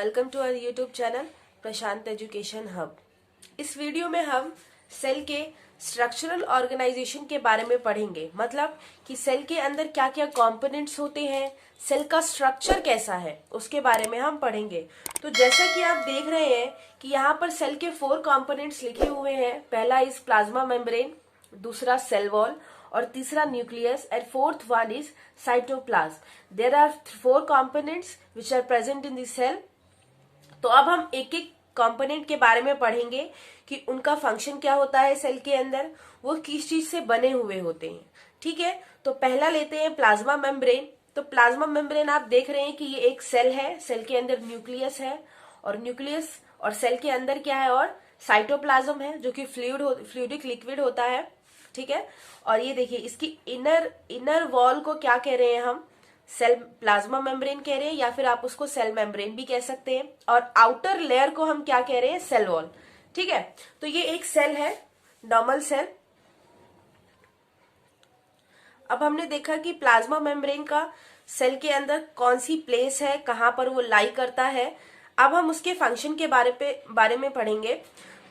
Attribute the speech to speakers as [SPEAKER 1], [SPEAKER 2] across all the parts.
[SPEAKER 1] Welcome to our YouTube channel Prashant education hub. इस video में हम सेल के स्ट्रक्चरल ऑर्गेनाइजेशन के बारे में पढ़ेंगे। मतलब कि सेल के अंदर क्या क्या कंपोनेंट्स होते हैं, सेल का स्ट्रक्चर कैसा है, उसके बारे में हम पढ़ेंगे। तो जैसा कि आप देख रहे हैं कि यहाँ पर सेल के 4 कंपोनेंट्स लिखे हुए हैं। पहला इज प्लाज्मा मेम्ब्रेन, दूसरा सेल वॉल और तीसरा nucleus and fourth one is cytoplasm. There are 4 components which are present in the cell. तो अब हम एक एक कंपोनेंट के बारे में पढ़ेंगे कि उनका फंक्शन क्या होता है सेल के अंदर, वो किस चीज से बने हुए होते हैं। ठीक है, तो पहला लेते हैं प्लाज्मा मेम्ब्रेन। तो प्लाज्मा मेम्ब्रेन आप देख रहे हैं कि ये एक सेल है, सेल के अंदर न्यूक्लियस है और न्यूक्लियस और सेल के अंदर क्या है और साइटोप्लाज्म है जो कि फ्लूइडिक लिक्विड होता है। ठीक है, और ये देखिए इसकी इनर वॉल को क्या कह रहे हैं हम, सेल प्लाज्मा मेम्ब्रेन कह रहे हैं या फिर आप उसको सेल मेम्ब्रेन भी कह सकते हैं। और आउटर लेयर को हम क्या कह रहे हैं, सेल वॉल। ठीक है, तो ये एक सेल है, नॉर्मल सेल। अब हमने देखा कि प्लाज्मा मेम्ब्रेन का सेल के अंदर कौन सी प्लेस है, कहां पर वो लाई करता है। अब हम उसके फंक्शन के बारे में पढ़ेंगे।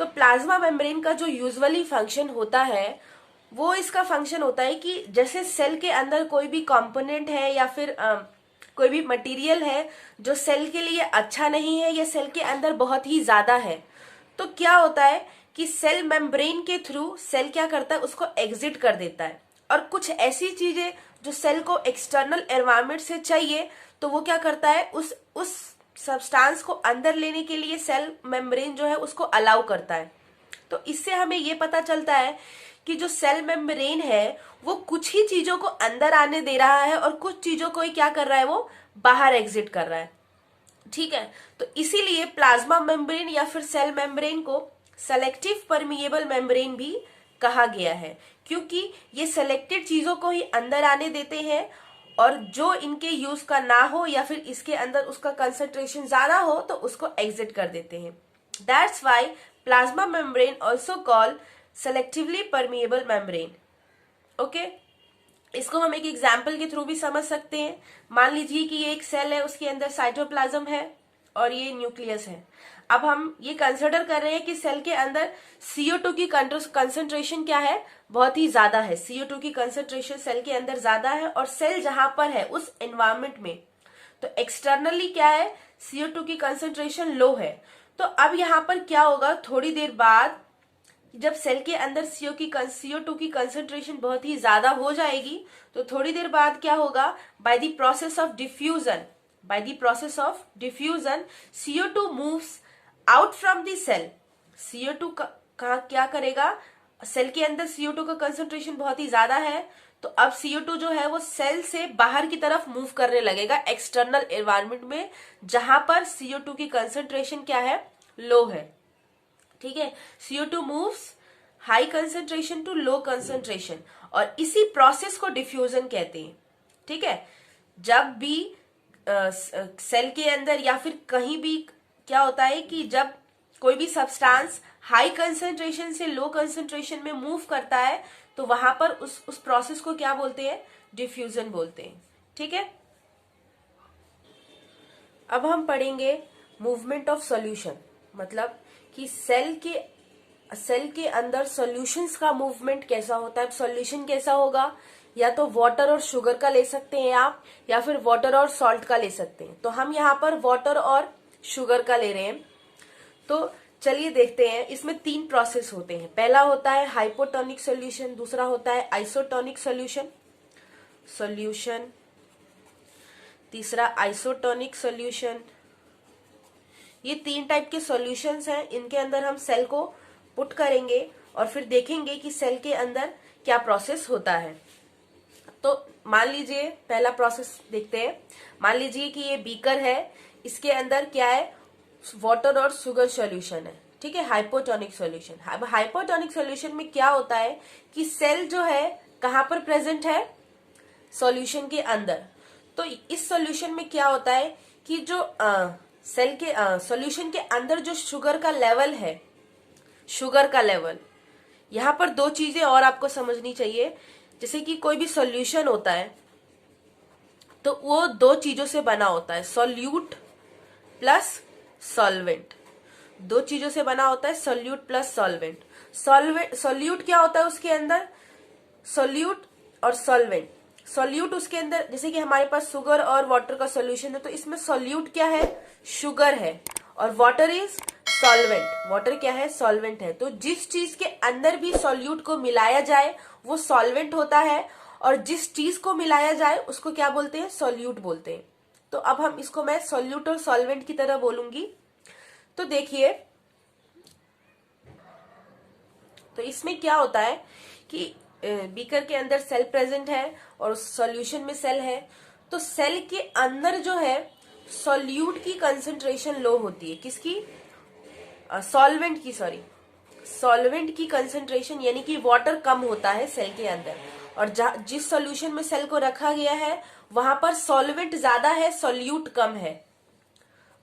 [SPEAKER 1] तो प्लाज्मा मेम्ब्रेन का जो यूजुअली फंक्शन होता है वो इसका फंक्शन होता है कि जैसे सेल के अंदर कोई भी कंपोनेंट है या फिर कोई भी मटेरियल है जो सेल के लिए अच्छा नहीं है या सेल के अंदर बहुत ही ज्यादा है, तो क्या होता है कि सेल मेम्ब्रेन के थ्रू सेल क्या करता है, उसको एग्जिट कर देता है। और कुछ ऐसी चीजें जो सेल को एक्सटर्नल एनवायरनमेंट से चाहिए तो वो क्या करता है, उस सब्सटेंस को अंदर लेने के लिए सेल मेम्ब्रेन जो है उसको अलाउ करता है। तो इससे हमें ये पता चलता है कि जो सेल मेम्ब्रेन है वो कुछ ही चीजों को अंदर आने दे रहा है और कुछ चीजों को ही क्या कर रहा है, वो बाहर एग्जिट कर रहा है। ठीक है, तो इसीलिए प्लाज्मा मेम्ब्रेन या फिर सेल मेम्ब्रेन को सेलेक्टिव परमिएबल मेम्ब्रेन भी कहा गया है, क्योंकि ये सेलेक्टेड चीजों को ही अंदर आने देते हैं और जो इनके यूज का ना हो या फिर इसके अंदर उसका कंसंट्रेशन ज्यादा हो तो उसको एग्जिट कर देते हैं। That's why plasma membrane also call selectively permeable membrane. Okay, इसको हम एक एग्जाम्पल के थ्रू भी समझ सकते हैं। मान लीजिए कि ये एक सेल है, उसके अंदर साइटोप्लाज्म है और ये न्यूक्लियस है। अब हम ये कंसिडर कर रहे हैं कि सेल के अंदर CO2 की कंसंट्रेशन क्या है, बहुत ही ज्यादा है। CO2 की कंसंट्रेशन सेल के अंदर ज्यादा है और सेल जहां पर है उस एनवायरमेंट में, तो एक्सटर्नली क्या है, CO2 की कंसंट्रेशन लो है। तो अब यहाँ पर क्या होगा, थोड़ी देर बाद जब सेल के अंदर CO2 की कंसंट्रेशन बहुत ही ज्यादा हो जाएगी तो थोड़ी देर बाद क्या होगा, by the process of diffusion CO2 moves out from the cell. CO2 का क्या करेगा, सेल के अंदर CO2 का कंसंट्रेशन बहुत ही ज्यादा है तो अब CO2 जो है वो सेल से बाहर की तरफ मूव करने लगेगा एक्सटर्नल एनवायरनमेंट में, जहां पर CO2 की कंसंट्रेशन क्या है, लो है। ठीक है, CO2 moves high concentration to low concentration और इसी प्रोसेस को डिफ्यूजन कहते हैं। ठीक है, जब भी सेल के अंदर या फिर कहीं भी क्या होता है कि जब कोई भी सब्सटेंस हाई कंसंट्रेशन से लो कंसंट्रेशन में मूव करता है तो वहां पर उस प्रोसेस को क्या बोलते हैं, डिफ्यूजन बोलते हैं। ठीक है, अब हम पढ़ेंगे मूवमेंट ऑफ सॉल्यूशन। मतलब कि सेल के अंदर सॉल्यूशंस का मूवमेंट कैसा होता है। सॉल्यूशन कैसा होगा, या तो वाटर और शुगर का ले सकते हैं आप, या फिर वाटर और सॉल्ट का ले सकते हैं। तो हम यहाँ पर वाटर और शुगर का ले रहे हैं। तो चलिए देखते हैं, इसमें 3 प्रोसेस होते हैं। पहला होता है हाइपोटोनिक सॉल्यूशन, दूसरा होता है आइसोटोनिक सॉल्यूशन, तीसरा आइसोटोनिक सॉल्यूशन। ये 3 टाइप के सॉल्यूशंस हैं। इनके अंदर हम सेल को पुट करेंगे और फिर देखेंगे कि सेल के अंदर क्या प्रोसेस होता है। तो मान लीजिए पहला प्रोसेस देखते हैं। मान लीजिए कि ये बीकर है, इसके अंदर क्या है, वाटर और शुगर सॉल्यूशन है। ठीक है, हाइपोटोनिक सॉल्यूशन। अब हाइपोटोनिक सॉल्यूशन में क्या होता है कि सेल जो है कहां पर प्रेजेंट है, सॉल्यूशन के अंदर। तो इस सॉल्यूशन में क्या होता है कि जो सेल के सॉल्यूशन के अंदर जो शुगर का लेवल, यहाँ पर 2 चीजें और आपको समझनी चाहिए। जैसे कि कोई भी सॉल्यूशन होता है तो वो 2 चीजों से बना होता है, सॉल्यूट प्लस सॉल्वेंट। दो चीजों से बना होता है, सोल्यूट प्लस सॉल्वेंट। सोल्यूट क्या होता है उसके अंदर, सोल्यूट और सॉल्वेंट। सोल्यूट उसके अंदर, जैसे कि हमारे पास शुगर और वाटर का सॉल्यूशन है, तो इसमें सोल्यूट क्या है, शुगर है, और वाटर इज सॉल्वेंट। वाटर क्या है, सॉल्वेंट है। तो जिस चीज के अंदर भी सोल्यूट को मिलाया जाए वो सॉल्वेंट होता है, और जिस चीज को मिलाया जाए उसको क्या बोलते हैं, सोल्यूट बोलते हैं। तो अब हम इसको मैं सोल्यूट और सॉल्वेंट की तरह बोलूंगी। तो देखिए, तो इसमें क्या होता है कि बीकर के अंदर सेल प्रेजेंट है और सॉल्यूशन में सेल है। तो सेल के अंदर जो है सॉल्यूट की कंसंट्रेशन लो होती है, किसकी, सॉल्वेंट की, सॉरी, सॉल्वेंट की कंसंट्रेशन, यानी कि वाटर कम होता है सेल के अंदर। और जिस सॉल्यूशन में सेल को रखा गया है वहां पर सॉल्वेंट ज्यादा है, सॉल्यूट कम है।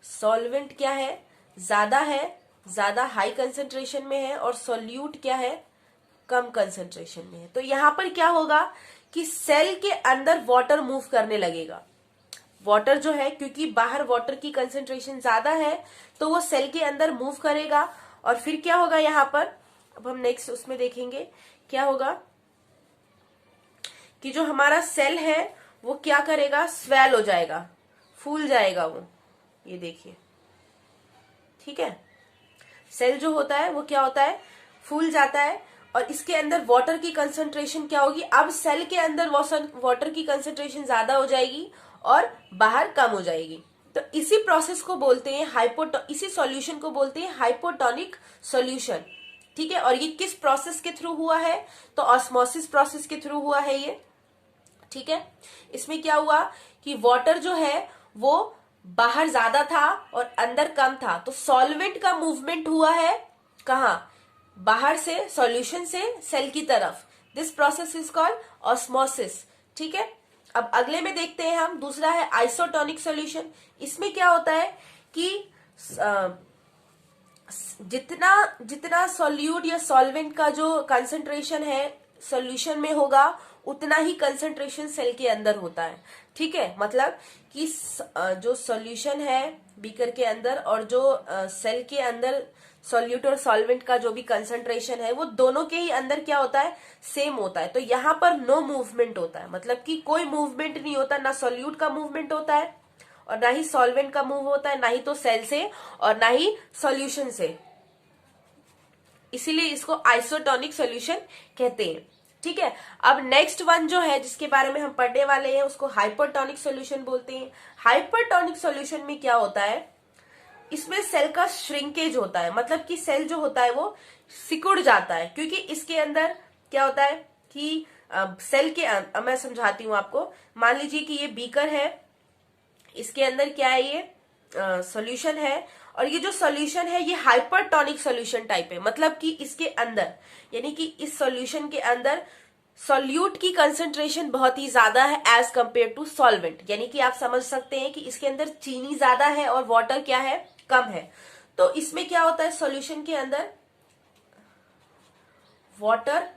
[SPEAKER 1] सॉल्वेंट क्या है, ज्यादा है, ज्यादा हाई कंसंट्रेशन में है, और सॉल्यूट क्या है, कम कंसंट्रेशन में है। तो यहां पर क्या होगा कि सेल के अंदर वाटर मूव करने लगेगा। वाटर जो है, क्योंकि बाहर वाटर की कंसंट्रेशन ज्यादा है तो वो सेल के अंदर मूव करेगा। और फिर क्या होगा यहाँ पर, अब हम नेक्स्ट उसमें देखेंगे क्या होगा कि जो हमारा सेल है वो क्या करेगा, स्वेल हो जाएगा, फूल जाएगा वो, ये देखिए, ठीक है। सेल जो होता है वो क्या होता है, फूल जाता है, और इसके अंदर वाटर की कंसंट्रेशन क्या होगी, अब सेल के अंदर वाटर की कंसंट्रेशन ज्यादा हो जाएगी और बाहर कम हो जाएगी। तो इसी प्रोसेस को बोलते हैं इसी सॉल्यूशन को बोलते हैं हाइपोटोनिक सॉल्यूशन, ठीक है। और ये किस प्रोसेस के थ्रू हुआ है, तो ऑस्मोसिस प्रोसेस के थ्रू हुआ है ये, ठीक है। इसमें क्या हुआ कि वाटर जो है वो बाहर ज्यादा था और अंदर कम था, तो सॉल्वेंट का मूवमेंट हुआ है कहाँ, बाहर से, सॉल्यूशन से सेल की तरफ। This process is called osmosis, ठीक है। अब अगले में देखते हैं हम, दूसरा है आइसोटोनिक सॉल्यूशन। इसमें क्या होता है कि जितना जितना सॉल्यूट या सॉल्वेंट का जो कंसंट्रेशन है सॉल्यूशन में होगा उतना ही कंसंट्रेशन सेल के अंदर होता है, ठीक है। मतलब कि जो सॉल्यूशन है बीकर के अंदर और जो सेल के अंदर सॉल्यूट और सॉल्वेंट का जो भी कंसंट्रेशन है वो दोनों के ही अंदर क्या होता है, सेम होता है। तो यहाँ पर नो मूवमेंट होता है, मतलब कि कोई मूवमेंट नहीं होता, ना सॉल्यूट का मूवमेंट होता है और ना ही सॉल्वेंट का मूव होता है, ना ही तो सेल से और ना ही सॉल्यूशन से। इसीलिए इसको आइसोटोनिक सॉल्यूशन कहते हैं, ठीक है। अब नेक्स्ट वन जो है जिसके बारे में हम पढ़ने वाले हैं उसको हाइपरटोनिक सॉल्यूशन बोलते हैं। हाइपरटोनिक सॉल्यूशन में क्या होता है, इसमें सेल का श्रिंकेज होता है, मतलब कि सेल जो होता है वो सिकुड़ जाता है, क्योंकि इसके अंदर क्या होता है कि सेल के मैं समझाती हूँ आपको। मान लीजिए कि ये बीकर है, इसके अंदर क्या है, ये सॉल्यूशन है, और ये जो सॉल्यूशन है ये हाइपरटोनिक सॉल्यूशन टाइप है, मतलब कि इसके अंदर, यानी कि इस सॉल्यूशन के अंदर सॉल्यूट की कंसंट्रेशन बहुत ही ज्यादा है एज कंपेयर टू सॉल्वेंट, यानी कि आप समझ सकते हैं कि इसके अंदर चीनी ज्यादा है और वाटर क्या है, कम है। तो इसमें क्या होता है, सॉल्यूशन के अंदर वाटर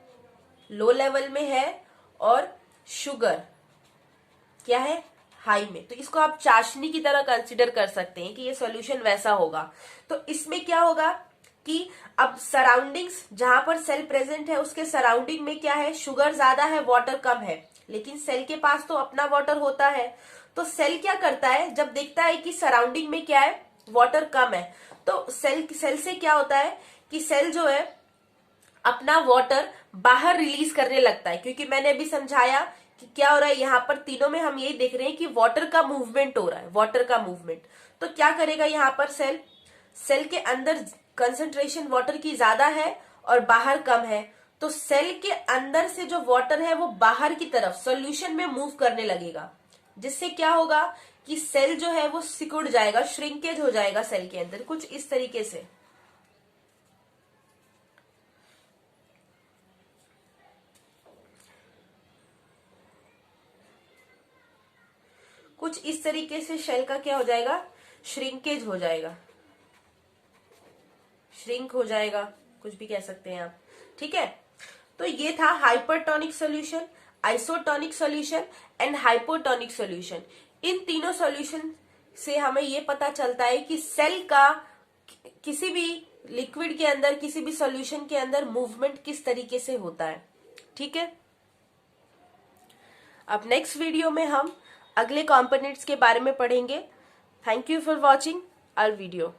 [SPEAKER 1] लो लेवल में है और शुगर क्या है, हाई में। तो इसको आप चाशनी की तरह कंसिडर कर सकते हैं कि ये सॉल्यूशन वैसा होगा। तो इसमें क्या होगा कि अब सराउंडिंग्स जहां पर सेल प्रेजेंट है उसके सराउंडिंग में क्या है, शुगर ज्यादा है, वाटर कम है, लेकिन सेल के पास तो अपना वाटर होता है। तो सेल क्या करता है, जब देखता है कि सराउंडिंग में क्या है, वाटर कम है, तो सेल से क्या होता है कि सेल जो है अपना वाटर बाहर रिलीज करने लगता है, क्योंकि मैंने अभी समझाया कि क्या हो रहा है, यहाँ पर तीनों में हम यही देख रहे हैं कि वाटर का मूवमेंट हो रहा है, वाटर का मूवमेंट। तो क्या करेगा यहाँ पर सेल के अंदर कंसंट्रेशन वाटर की ज्यादा है और बाहर कम है, तो सेल के अंदर से जो वाटर है वो बाहर की तरफ सॉल्यूशन में मूव करने लगेगा, जिससे क्या होगा कि सेल जो है वो सिकुड़ जाएगा, श्रिंकेज हो जाएगा सेल के अंदर, कुछ इस तरीके से। कुछ इस तरीके से सेल का क्या हो जाएगा, श्रिंकेज हो जाएगा, श्रिंक हो जाएगा, कुछ भी कह सकते हैं आप, ठीक है। तो ये था hypertonic solution, isotonic solution and hypotonic solution. इन तीनों सॉल्यूशन से हमें ये पता चलता है कि सेल का किसी भी लिक्विड के अंदर, किसी भी सॉल्यूशन के अंदर मूवमेंट किस तरीके से होता है। ठीक है, अब नेक्स्ट वीडियो में हम अगले कंपोनेंट्स के बारे में पढ़ेंगे। Thank you for watching our video.